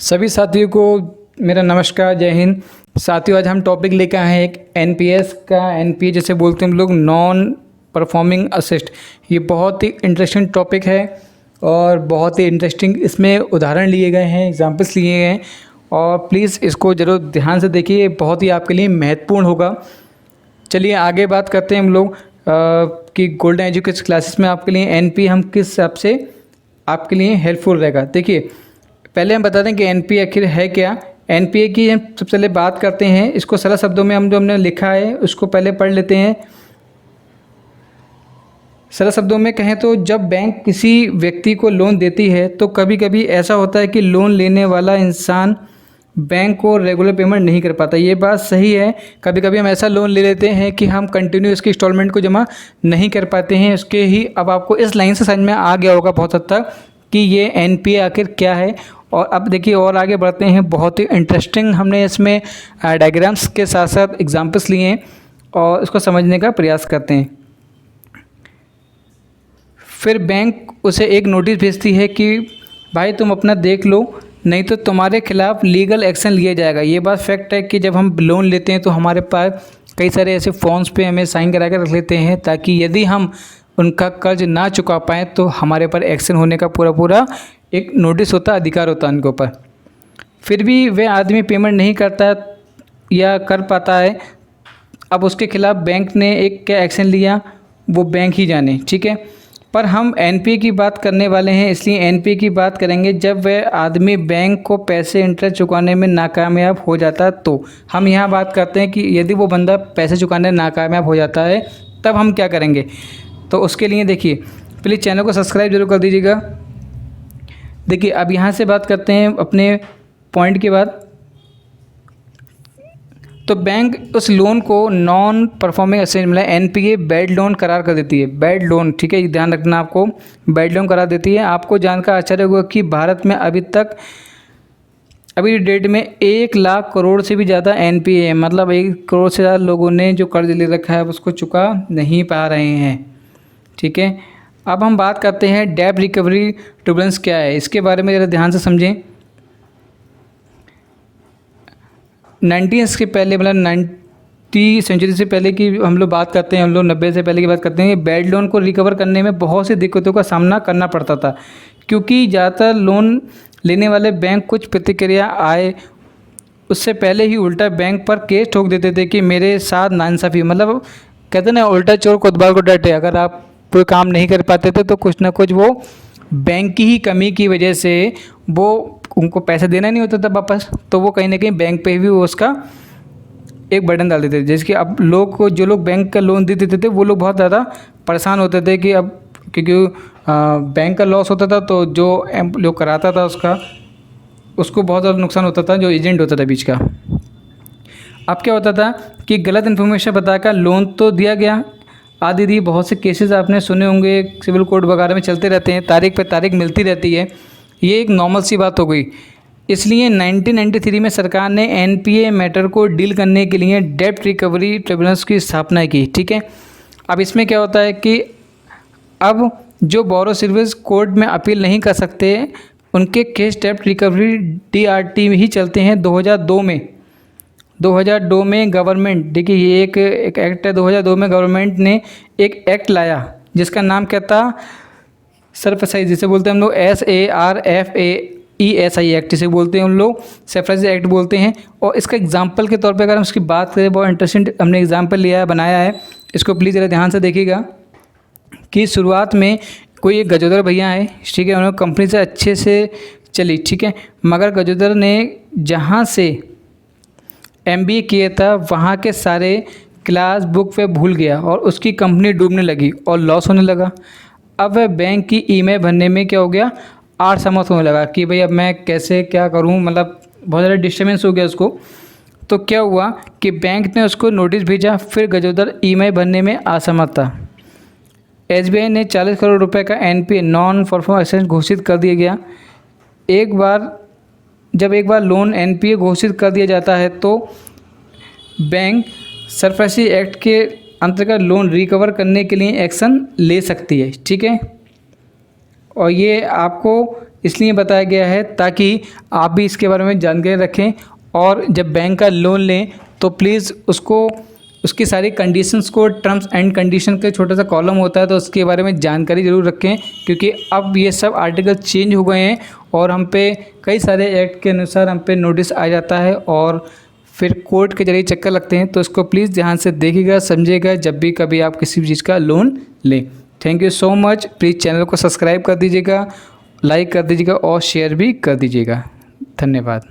सभी साथियों को मेरा नमस्कार, जय हिंद। साथियों, आज हम टॉपिक लेकर आए हैं एक एनपीएस का। एनपीए जैसे बोलते हैं हम लोग, नॉन परफॉर्मिंग असिस्ट। ये बहुत ही इंटरेस्टिंग टॉपिक है और बहुत ही इंटरेस्टिंग इसमें उदाहरण लिए गए हैं, एग्जाम्पल्स लिए गए हैं और प्लीज़ इसको ज़रूर ध्यान से देखिए, बहुत ही आपके लिए महत्वपूर्ण होगा। चलिए आगे बात करते हैं हम लोग कि गोल्डन एजुकेशन क्लासेस में आपके लिए एनपीए हम किस हिसाब से आपके लिए हेल्पफुल रहेगा। देखिए, पहले हम बता दें कि एनपीए आखिर है क्या। एनपीए की हम सबसे पहले बात करते हैं। इसको सरल शब्दों में हमने लिखा है उसको पहले पढ़ लेते हैं। सरल शब्दों में कहें तो जब बैंक किसी व्यक्ति को लोन देती है तो कभी कभी ऐसा होता है कि लोन लेने वाला इंसान बैंक को रेगुलर पेमेंट नहीं कर पाता। ये बात सही है, कभी कभी हम ऐसा लोन ले लेते हैं कि हम कंटिन्यू इसकी इंस्टॉलमेंट को जमा नहीं कर पाते हैं। उसके ही अब आपको इस लाइन से समझ में आ गया होगा बहुत हद तक कि ये एनपीए आखिर क्या है। और अब देखिए और आगे बढ़ते हैं। बहुत ही इंटरेस्टिंग हमने इसमें डायग्राम्स के साथ साथ एग्जाम्पल्स लिए हैं और इसको समझने का प्रयास करते हैं। फिर बैंक उसे एक नोटिस भेजती है कि भाई तुम अपना देख लो, नहीं तो तुम्हारे खिलाफ़ लीगल एक्शन लिया जाएगा। ये बात फैक्ट है कि जब हम लोन लेते हैं तो हमारे पास कई सारे ऐसे फॉर्म्स पे हमें साइन करा कर रख लेते हैं ताकि यदि हम उनका कर्ज ना चुका पाएँ तो हमारे पर एक्शन होने का पूरा एक नोटिस होता, अधिकार होता है उनके ऊपर। फिर भी वह आदमी पेमेंट नहीं करता या कर पाता है, अब उसके खिलाफ़ बैंक ने एक क्या एक्शन लिया वो बैंक ही जाने, ठीक है। पर हम एनपीए की बात करने वाले हैं, इसलिए एनपीए की बात करेंगे जब वह आदमी बैंक को पैसे इंटरेस्ट चुकाने में नाकामयाब हो जाता है। तो हम यहाँ बात करते हैं कि यदि वो बंदा पैसे चुकाने में नाकामयाब हो जाता है तब हम क्या करेंगे। तो उसके लिए देखिए, प्लीज़ चैनल को सब्सक्राइब जरूर कर दीजिएगा। देखिए अब यहाँ से बात करते हैं अपने पॉइंट के बाद। तो बैंक उस लोन को नॉन परफॉर्मिंग असेट मतलब एनपीए बैड लोन करार कर देती है। बैड लोन, ठीक है, ये ध्यान रखना, आपको बैड लोन करार देती है। आपको जानकर आश्चर्य होगा कि भारत में अभी डेट में 1 लाख करोड़ से भी ज़्यादा एनपीए है। मतलब 1 करोड़ से ज़्यादा लोगों ने जो कर्ज ले रखा है उसको चुका नहीं पा रहे हैं, ठीक है। अब हम बात करते हैं डेब्ट रिकवरी ट्रिब्यूनल्स क्या है, इसके बारे में ज़रा ध्यान से समझें। 19 के पहले मतलब 90 सेंचुरी से पहले की हम लोग बात करते हैं, हम लोग 90 से पहले की बात करते हैं। बैड लोन को रिकवर करने में बहुत सी दिक्कतों का सामना करना पड़ता था क्योंकि ज़्यादातर लोन लेने वाले बैंक कुछ प्रतिक्रिया आए उससे पहले ही उल्टा बैंक पर केस ठोक देते थे कि मेरे साथ नाइंसाफ़ी। मतलब कहते ना, उल्टा चोर कोतवाल को डांटे। अगर आप कोई काम नहीं कर पाते थे तो कुछ ना कुछ वो बैंक की ही कमी की वजह से वो उनको पैसे देना नहीं होता था वापस, तो वो कहीं ना कहीं बैंक पे भी वो उसका एक बर्डन डाल देते थे। जैसे कि अब लोग को, जो लोग बैंक का लोन दे देते थे वो लोग बहुत ज़्यादा परेशान होते थे कि अब क्योंकि बैंक का लॉस होता था तो जो लोग कराता था उसको बहुत ज़्यादा नुकसान होता था, जो एजेंट होता था बीच का। अब क्या होता था कि गलत इन्फॉर्मेशन बताकर लोन तो दिया गया, आदि दी। बहुत से केसेस आपने सुने होंगे, सिविल कोर्ट वगैरह में चलते रहते हैं, तारीख पे तारीख मिलती रहती है। ये एक नॉर्मल सी बात हो गई। इसलिए 1993 में सरकार ने एनपीए मैटर को डील करने के लिए डेब्ट रिकवरी ट्रिब्यूनल्स की स्थापना की, ठीक है। अब इसमें क्या होता है कि अब जो बोरो सर्विस कोर्ट में अपील नहीं कर सकते उनके केस डेब्ट रिकवरी डीआरटी ही चलते हैं। 2002 में गवर्नमेंट, देखिए ये एक एक्ट है, 2002 में गवर्नमेंट ने एक एक्ट लाया जिसका नाम क्या था, सरफेसाइज, जिसे बोलते हैं हम लोग SARFAESI एक्ट, जिसे बोलते हैं हम लोग सरफेसाइज एक्ट बोलते हैं। और इसका एग्जांपल के तौर पे अगर हम उसकी बात करें, बहुत इंटरेस्टिंग हमने एग्जांपल लिया है, बनाया है। इसको प्लीज़ ज़रा ध्यान से देखिएगा कि शुरुआत में कोई एक गजोदर भैया है, ठीक है, उन्होंने कंपनी से अच्छे से चली, ठीक है, मगर गजोदर ने जहाँ से MBA किया था वहाँ के सारे क्लास बुक पे भूल गया और उसकी कंपनी डूबने लगी और लॉस होने लगा। अब वह बैंक की ईएमआई भरने में क्या हो गया, 8 समझ होने लगा कि भाई अब मैं कैसे क्या करूं, मतलब बहुत ज़्यादा डिस्टर्बेंस हो गया उसको। तो क्या हुआ कि बैंक ने उसको नोटिस भेजा, फिर गजोदर ईएमआई भरने में असमर्थ था। SBI ने 40 करोड़ रुपए का एनपीए नॉन परफॉर्मिंग असेट घोषित कर दिया गया। जब एक बार लोन एनपीए घोषित कर दिया जाता है तो बैंक सरफेसी एक्ट के अंतर्गत लोन रिकवर करने के लिए एक्शन ले सकती है, ठीक है। और ये आपको इसलिए बताया गया है ताकि आप भी इसके बारे में जानकारी रखें, और जब बैंक का लोन लें तो प्लीज़ उसकी सारी कंडीशंस को, टर्म्स एंड कंडीशन के छोटा सा कॉलम होता है तो उसके बारे में जानकारी ज़रूर रखें, क्योंकि अब ये सब आर्टिकल चेंज हो गए हैं और हम पे कई सारे एक्ट के अनुसार हम पे नोटिस आ जाता है और फिर कोर्ट के जरिए चक्कर लगते हैं। तो इसको प्लीज़ ध्यान से देखिएगा, समझिएगा जब भी कभी आप किसी भी चीज़ का लोन लें। Thank you so much. Please channel को सब्सक्राइब कर दीजिएगा, लाइक कर दीजिएगा और शेयर भी कर दीजिएगा। धन्यवाद।